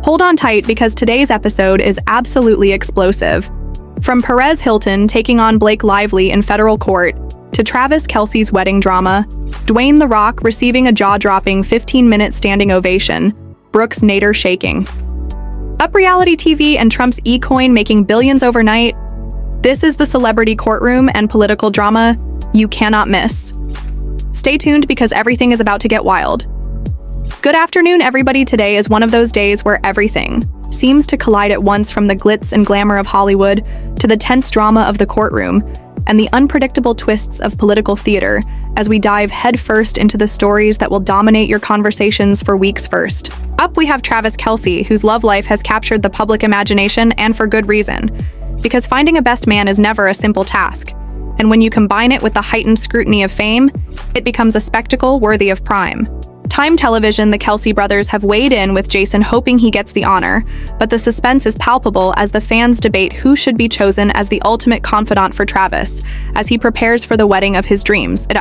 Hold on tight because today's episode is absolutely explosive. From Perez Hilton taking on Blake Lively in federal court, to Travis Kelce's wedding drama, Dwayne The Rock receiving a jaw-dropping 15-minute standing ovation, Brooks Nader shaking. Up reality TV and Trump's eCoin making billions overnight, this is the celebrity courtroom and political drama you cannot miss. Stay tuned because everything is about to get wild. Good afternoon, everybody. Today is one of those days where everything seems to collide at once, from the glitz and glamour of Hollywood to the tense drama of the courtroom and the unpredictable twists of political theater, as we dive headfirst into the stories that will dominate your conversations for weeks first. Up, we have Travis Kelce, whose love life has captured the public imagination, and for good reason. Because finding a best man is never a simple task, and when you combine it with the heightened scrutiny of fame, it becomes a spectacle worthy of prime. Time television, the Kelce brothers have weighed in with Jason, hoping he gets the honor, but the suspense is palpable as the fans debate who should be chosen as the ultimate confidant for Travis as he prepares for the wedding of his dreams. It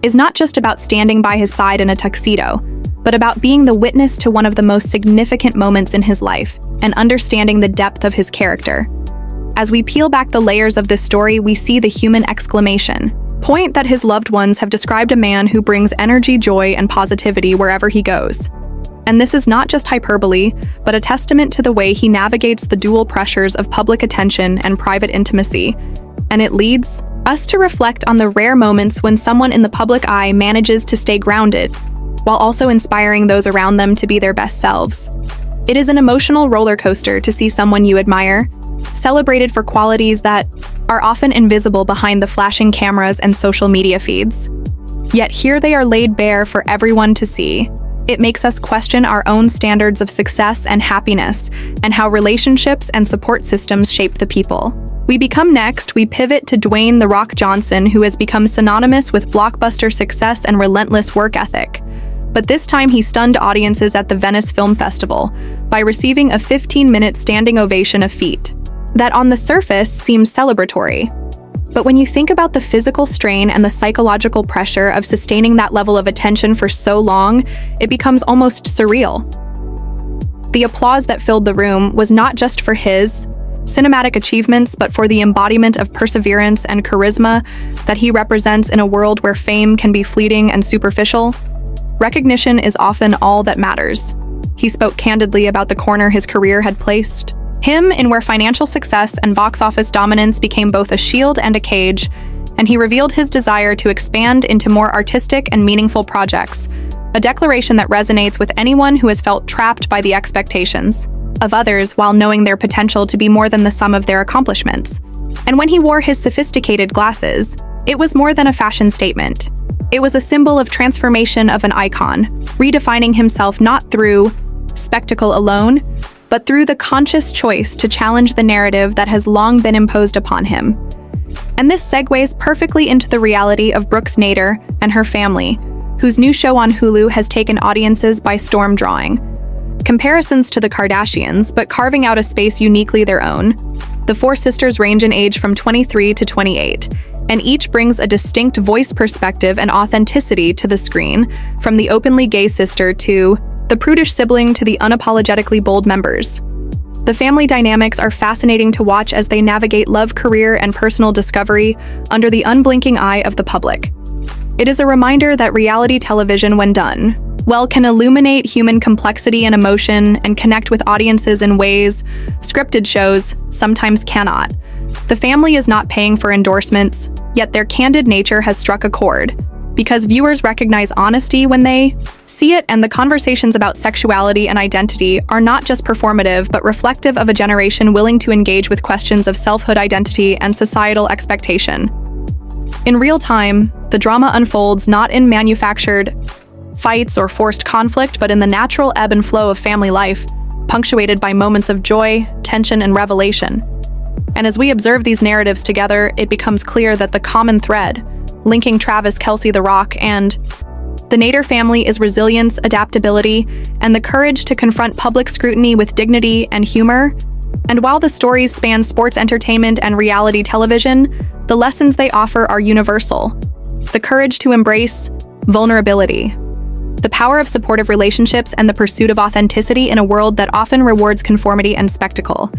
is not just about standing by his side in a tuxedo, but about being the witness to one of the most significant moments in his life and understanding the depth of his character. As we peel back the layers of this story, we see the human exclamation point that his loved ones have described a man who brings energy, joy, and positivity wherever he goes. And this is not just hyperbole, but a testament to the way he navigates the dual pressures of public attention and private intimacy. And it leads us to reflect on the rare moments when someone in the public eye manages to stay grounded, while also inspiring those around them to be their best selves. It is an emotional roller coaster to see someone you admire celebrated for qualities that are often invisible behind the flashing cameras and social media feeds. Yet here they are laid bare for everyone to see. It makes us question our own standards of success and happiness, and how relationships and support systems shape the people. We pivot to Dwayne The Rock Johnson, who has become synonymous with blockbuster success and relentless work ethic. But this time he stunned audiences at the Venice Film Festival by receiving a 15-minute standing ovation, a feat that on the surface seems celebratory. But when you think about the physical strain and the psychological pressure of sustaining that level of attention for so long, it becomes almost surreal. The applause that filled the room was not just for his cinematic achievements, but for the embodiment of perseverance and charisma that he represents in a world where fame can be fleeting and superficial. Recognition is often all that matters. He spoke candidly about the corner his career had placed him in, where financial success and box office dominance became both a shield and a cage, and he revealed his desire to expand into more artistic and meaningful projects, a declaration that resonates with anyone who has felt trapped by the expectations of others while knowing their potential to be more than the sum of their accomplishments. And when he wore his sophisticated glasses, it was more than a fashion statement. It was a symbol of transformation of an icon, redefining himself not through spectacle alone, but through the conscious choice to challenge the narrative that has long been imposed upon him. And this segues perfectly into the reality of Brooks Nader and her family, whose new show on Hulu has taken audiences by storm, drawing comparisons to the Kardashians, but carving out a space uniquely their own. The four sisters range in age from 23 to 28, and each brings a distinct voice, perspective, and authenticity to the screen, from the openly gay sister to the prudish sibling to the unapologetically bold members. The family dynamics are fascinating to watch as they navigate love, career, and personal discovery under the unblinking eye of the public. It is a reminder that reality television, when done well, can illuminate human complexity and emotion and connect with audiences in ways scripted shows sometimes cannot. The family is not paying for endorsements, yet their candid nature has struck a chord, because viewers recognize honesty when they see it, and the conversations about sexuality and identity are not just performative, but reflective of a generation willing to engage with questions of selfhood, identity, and societal expectation. In real time, the drama unfolds not in manufactured fights or forced conflict, but in the natural ebb and flow of family life, punctuated by moments of joy, tension, and revelation. And as we observe these narratives together, it becomes clear that the common thread linking Travis Kelce, The Rock, and the Nader family is resilience, adaptability, and the courage to confront public scrutiny with dignity and humor. And while the stories span sports entertainment and reality television, the lessons they offer are universal. The courage to embrace vulnerability, the power of supportive relationships, and the pursuit of authenticity in a world that often rewards conformity and spectacle.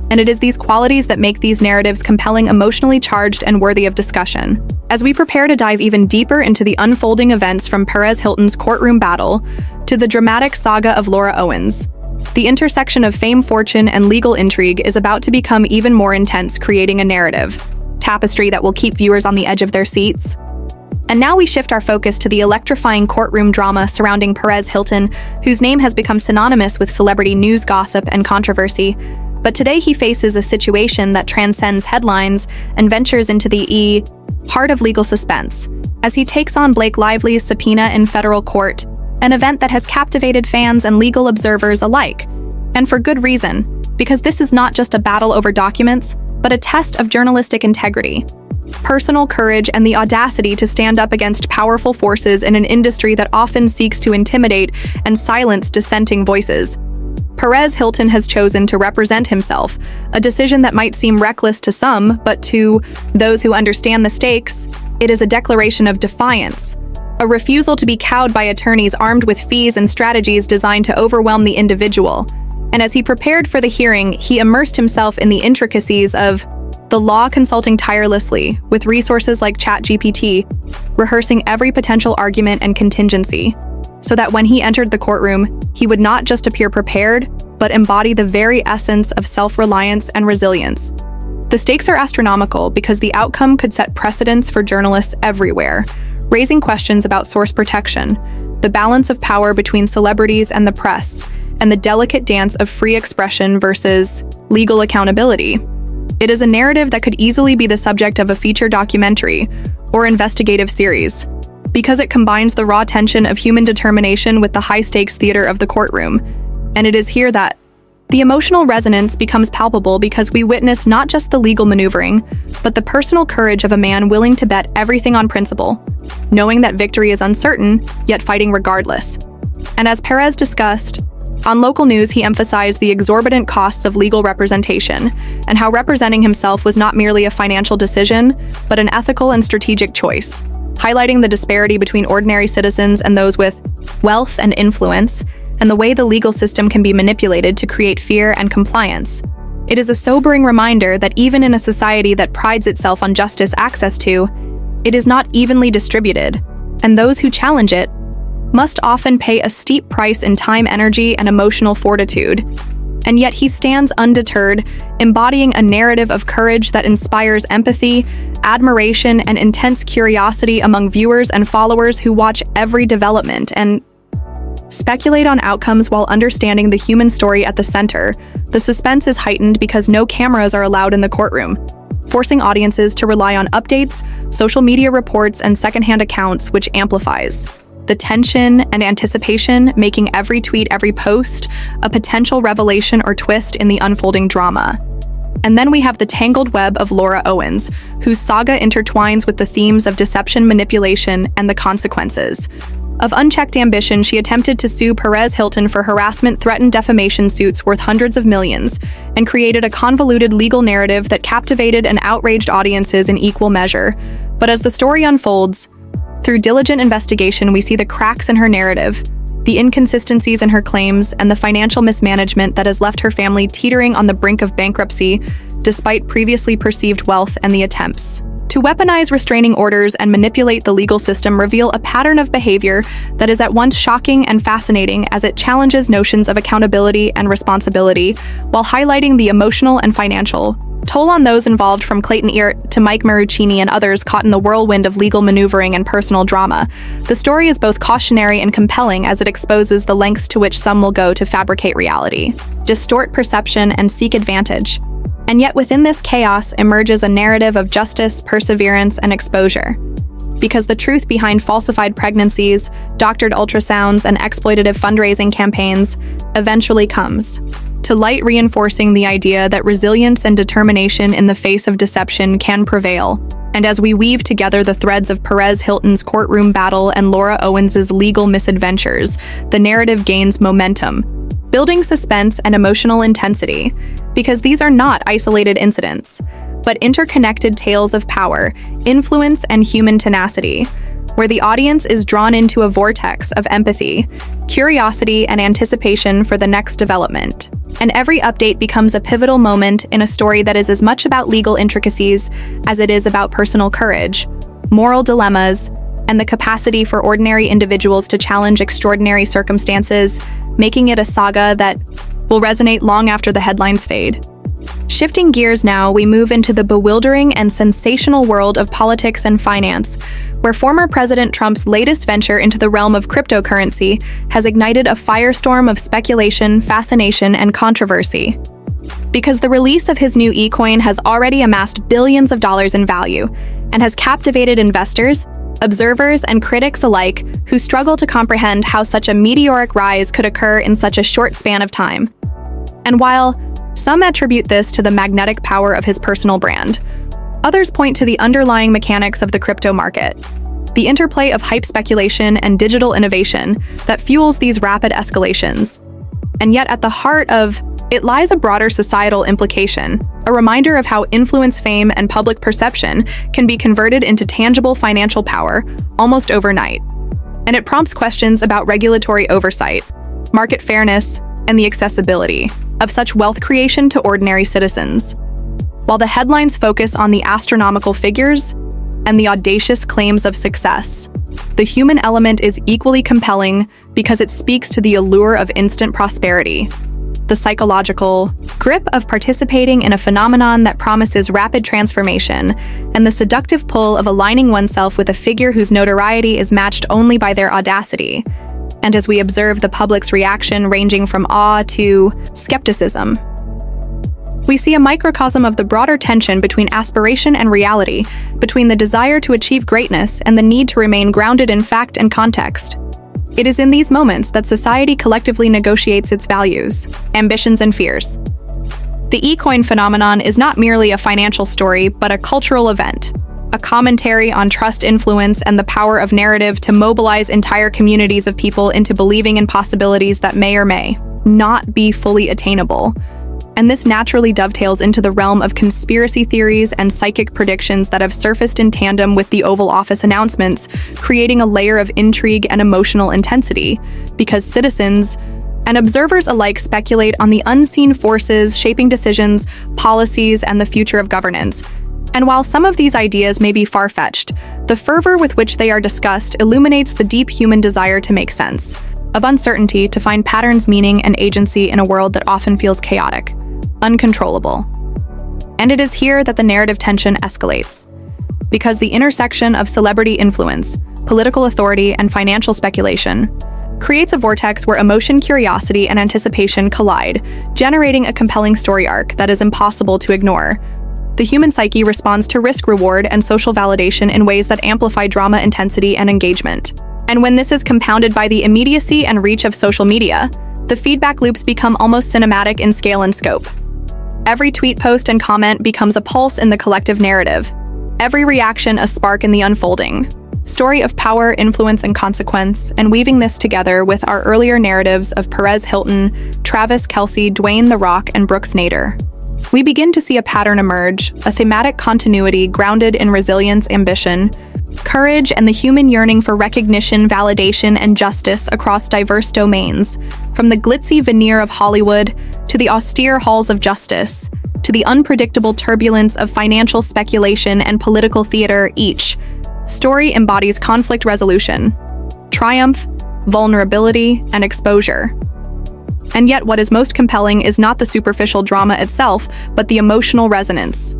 And it is these qualities that make these narratives compelling, emotionally charged, and worthy of discussion. As we prepare to dive even deeper into the unfolding events from Perez Hilton's courtroom battle to the dramatic saga of Laura Owens, the intersection of fame, fortune, and legal intrigue is about to become even more intense, creating a narrative tapestry that will keep viewers on the edge of their seats. And now we shift our focus to the electrifying courtroom drama surrounding Perez Hilton, whose name has become synonymous with celebrity news, gossip, and controversy. But today he faces a situation that transcends headlines and ventures into the heart of legal suspense, as he takes on Blake Lively's subpoena in federal court, an event that has captivated fans and legal observers alike. And for good reason, because this is not just a battle over documents, but a test of journalistic integrity, personal courage, and the audacity to stand up against powerful forces in an industry that often seeks to intimidate and silence dissenting voices. Perez Hilton has chosen to represent himself, a decision that might seem reckless to some, but to those who understand the stakes, it is a declaration of defiance, a refusal to be cowed by attorneys armed with fees and strategies designed to overwhelm the individual. And as he prepared for the hearing, he immersed himself in the intricacies of the law, consulting tirelessly with resources like ChatGPT, rehearsing every potential argument and contingency, so that when he entered the courtroom, he would not just appear prepared, but embody the very essence of self-reliance and resilience. The stakes are astronomical because the outcome could set precedents for journalists everywhere, raising questions about source protection, the balance of power between celebrities and the press, and the delicate dance of free expression versus legal accountability. It is a narrative that could easily be the subject of a feature documentary or investigative series, because it combines the raw tension of human determination with the high-stakes theater of the courtroom. And it is here that the emotional resonance becomes palpable, because we witness not just the legal maneuvering, but the personal courage of a man willing to bet everything on principle, knowing that victory is uncertain, yet fighting regardless. And as Perez discussed, on local news, he emphasized the exorbitant costs of legal representation and how representing himself was not merely a financial decision, but an ethical and strategic choice, highlighting the disparity between ordinary citizens and those with wealth and influence, and the way the legal system can be manipulated to create fear and compliance. It is a sobering reminder that even in a society that prides itself on justice access to, it is not evenly distributed, and those who challenge it must often pay a steep price in time, energy, and emotional fortitude. And yet he stands undeterred, embodying a narrative of courage that inspires empathy, admiration, and intense curiosity among viewers and followers who watch every development and speculate on outcomes while understanding the human story at the center. The suspense is heightened because no cameras are allowed in the courtroom, forcing audiences to rely on updates, social media reports, and secondhand accounts, which amplifies the tension and anticipation, making every tweet, every post, a potential revelation or twist in the unfolding drama. And then we have the tangled web of Laura Owens, whose saga intertwines with the themes of deception, manipulation, and the consequences. Of unchecked ambition, she attempted to sue Perez Hilton for harassment, threatened defamation suits worth hundreds of millions, and created a convoluted legal narrative that captivated and outraged audiences in equal measure. But as the story unfolds, through diligent investigation, we see the cracks in her narrative, the inconsistencies in her claims, and the financial mismanagement that has left her family teetering on the brink of bankruptcy, despite previously perceived wealth. And the attempts to weaponize restraining orders and manipulate the legal system reveal a pattern of behavior that is at once shocking and fascinating, as it challenges notions of accountability and responsibility, while highlighting the emotional and financial toll on those involved, from Clayton Eart to Mike Maruccini and others caught in the whirlwind of legal maneuvering and personal drama. The story is both cautionary and compelling, as it exposes the lengths to which some will go to fabricate reality, distort perception, and seek advantage. And yet within this chaos emerges a narrative of justice, perseverance, and exposure. Because the truth behind falsified pregnancies, doctored ultrasounds, and exploitative fundraising campaigns eventually comes to light, reinforcing the idea that resilience and determination in the face of deception can prevail. And as we weave together the threads of Perez Hilton's courtroom battle and Laura Owens' legal misadventures, the narrative gains momentum, building suspense and emotional intensity, because these are not isolated incidents, but interconnected tales of power, influence, and human tenacity. where the audience is drawn into a vortex of empathy, curiosity, and anticipation for the next development. And every update becomes a pivotal moment in a story that is as much about legal intricacies as it is about personal courage, moral dilemmas, and the capacity for ordinary individuals to challenge extraordinary circumstances, making it a saga that will resonate long after the headlines fade. Shifting gears now, we move into the bewildering and sensational world of politics and finance, where former President Trump's latest venture into the realm of cryptocurrency has ignited a firestorm of speculation, fascination, and controversy. Because the release of his new eCoin has already amassed billions of dollars in value and has captivated investors, observers, and critics alike who struggle to comprehend how such a meteoric rise could occur in such a short span of time. And while some attribute this to the magnetic power of his personal brand, others point to the underlying mechanics of the crypto market, the interplay of hype speculation and digital innovation that fuels these rapid escalations. And yet at the heart of it lies a broader societal implication, a reminder of how influence, fame, and public perception can be converted into tangible financial power almost overnight. And it prompts questions about regulatory oversight, market fairness, and the accessibility of such wealth creation to ordinary citizens. While the headlines focus on the astronomical figures and the audacious claims of success, the human element is equally compelling because it speaks to the allure of instant prosperity, the psychological grip of participating in a phenomenon that promises rapid transformation, and the seductive pull of aligning oneself with a figure whose notoriety is matched only by their audacity. And as we observe the public's reaction ranging from awe to skepticism, we see a microcosm of the broader tension between aspiration and reality, between the desire to achieve greatness and the need to remain grounded in fact and context. It is in these moments that society collectively negotiates its values, ambitions, and fears. The eCoin phenomenon is not merely a financial story, but a cultural event, a commentary on trust, influence, and the power of narrative to mobilize entire communities of people into believing in possibilities that may or may not be fully attainable. And this naturally dovetails into the realm of conspiracy theories and psychic predictions that have surfaced in tandem with the Oval Office announcements, creating a layer of intrigue and emotional intensity, because citizens and observers alike speculate on the unseen forces shaping decisions, policies, and the future of governance. And while some of these ideas may be far-fetched, the fervor with which they are discussed illuminates the deep human desire to make sense, of uncertainty, to find patterns, meaning, and agency in a world that often feels chaotic, uncontrollable. And it is here that the narrative tension escalates, because the intersection of celebrity influence, political authority, and financial speculation creates a vortex where emotion, curiosity, and anticipation collide, generating a compelling story arc that is impossible to ignore. The human psyche responds to risk, reward, and social validation in ways that amplify drama, intensity, and engagement. And when this is compounded by the immediacy and reach of social media, the feedback loops become almost cinematic in scale and scope. Every tweet, post, and comment becomes a pulse in the collective narrative. Every reaction a spark in the unfolding story of power, influence, and consequence. And weaving this together with our earlier narratives of Perez Hilton, Travis Kelce, Dwayne The Rock, and Brooks Nader, we begin to see a pattern emerge, a thematic continuity grounded in resilience, ambition, courage, and the human yearning for recognition, validation, and justice across diverse domains, from the glitzy veneer of Hollywood to the austere halls of justice, to the unpredictable turbulence of financial speculation and political theater. Each story embodies conflict resolution, triumph, vulnerability, and exposure. And yet, what is most compelling is not the superficial drama itself, but the emotional resonance.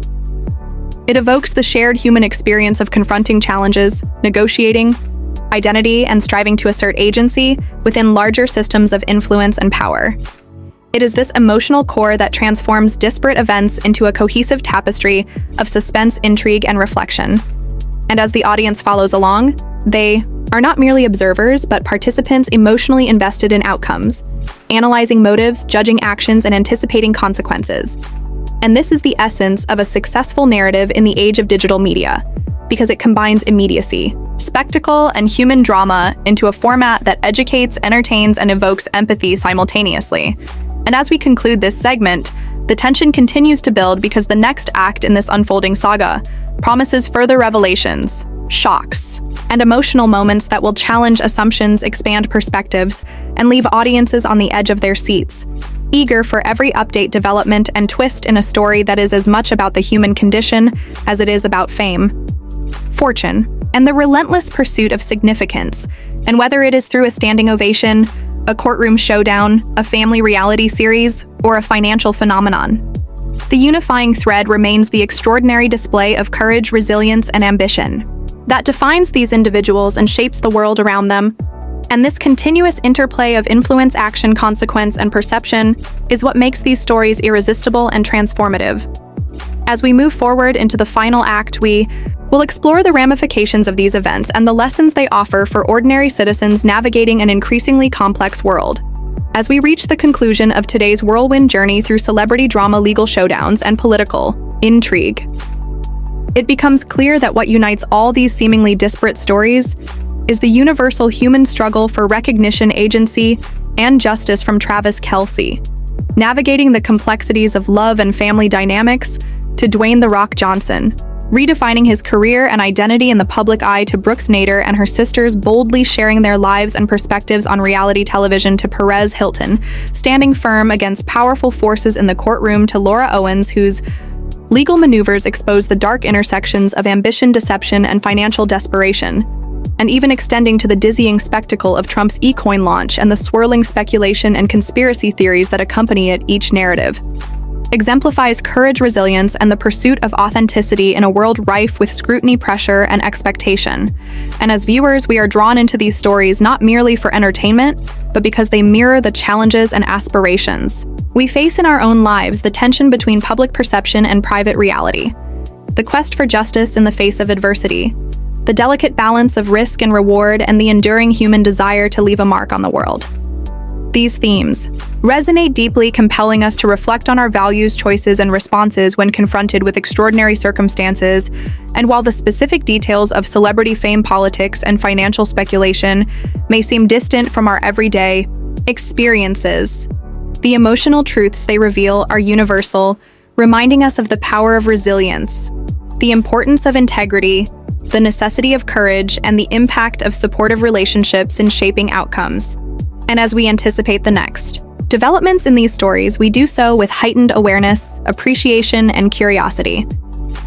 It evokes the shared human experience of confronting challenges, negotiating identity, and striving to assert agency within larger systems of influence and power. It is this emotional core that transforms disparate events into a cohesive tapestry of suspense, intrigue, and reflection. And as the audience follows along, they are not merely observers, but participants emotionally invested in outcomes, analyzing motives, judging actions, and anticipating consequences. And this is the essence of a successful narrative in the age of digital media, because it combines immediacy, spectacle, and human drama into a format that educates, entertains, and evokes empathy simultaneously. And as we conclude this segment, the tension continues to build because the next act in this unfolding saga promises further revelations, shocks, and emotional moments that will challenge assumptions, expand perspectives, and leave audiences on the edge of their seats, eager for every update, development, and twist in a story that is as much about the human condition as it is about fame, fortune, and the relentless pursuit of significance. And whether it is through a standing ovation, a courtroom showdown, a family reality series, or a financial phenomenon, the unifying thread remains the extraordinary display of courage, resilience, and ambition that defines these individuals and shapes the world around them. And this continuous interplay of influence, action, consequence, and perception is what makes these stories irresistible and transformative. As we move forward into the final act, we will explore the ramifications of these events and the lessons they offer for ordinary citizens navigating an increasingly complex world. As we reach the conclusion of today's whirlwind journey through celebrity drama, legal showdowns, and political intrigue, it becomes clear that what unites all these seemingly disparate stories is the universal human struggle for recognition, agency, and justice. From Travis Kelce, navigating the complexities of love and family dynamics, to Dwayne The Rock Johnson, redefining his career and identity in the public eye, to Brooks Nader and her sisters boldly sharing their lives and perspectives on reality television, to Perez Hilton, standing firm against powerful forces in the courtroom, to Laura Owens, whose legal maneuvers expose the dark intersections of ambition, deception, and financial desperation, and even extending to the dizzying spectacle of Trump's eCoin launch and the swirling speculation and conspiracy theories that accompany it. Each narrative exemplifies courage, resilience, and the pursuit of authenticity in a world rife with scrutiny, pressure, and expectation. And as viewers, we are drawn into these stories not merely for entertainment, but because they mirror the challenges and aspirations we face in our own lives, the tension between public perception and private reality, the quest for justice in the face of adversity, the delicate balance of risk and reward, and the enduring human desire to leave a mark on the world. These themes resonate deeply, compelling us to reflect on our values, choices, and responses when confronted with extraordinary circumstances. And while the specific details of celebrity fame, politics, and financial speculation may seem distant from our everyday experiences, the emotional truths they reveal are universal, reminding us of the power of resilience, the importance of integrity, the necessity of courage, and the impact of supportive relationships in shaping outcomes. And as we anticipate the next developments in these stories, we do so with heightened awareness, appreciation, and curiosity,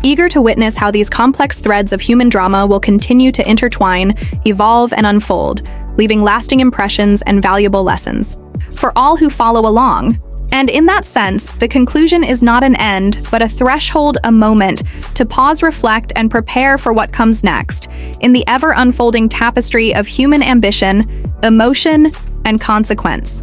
eager to witness how these complex threads of human drama will continue to intertwine, evolve, and unfold, leaving lasting impressions and valuable lessons for all who follow along. And in that sense, the conclusion is not an end, but a threshold, a moment to pause, reflect, and prepare for what comes next in the ever-unfolding tapestry of human ambition, emotion, and consequence.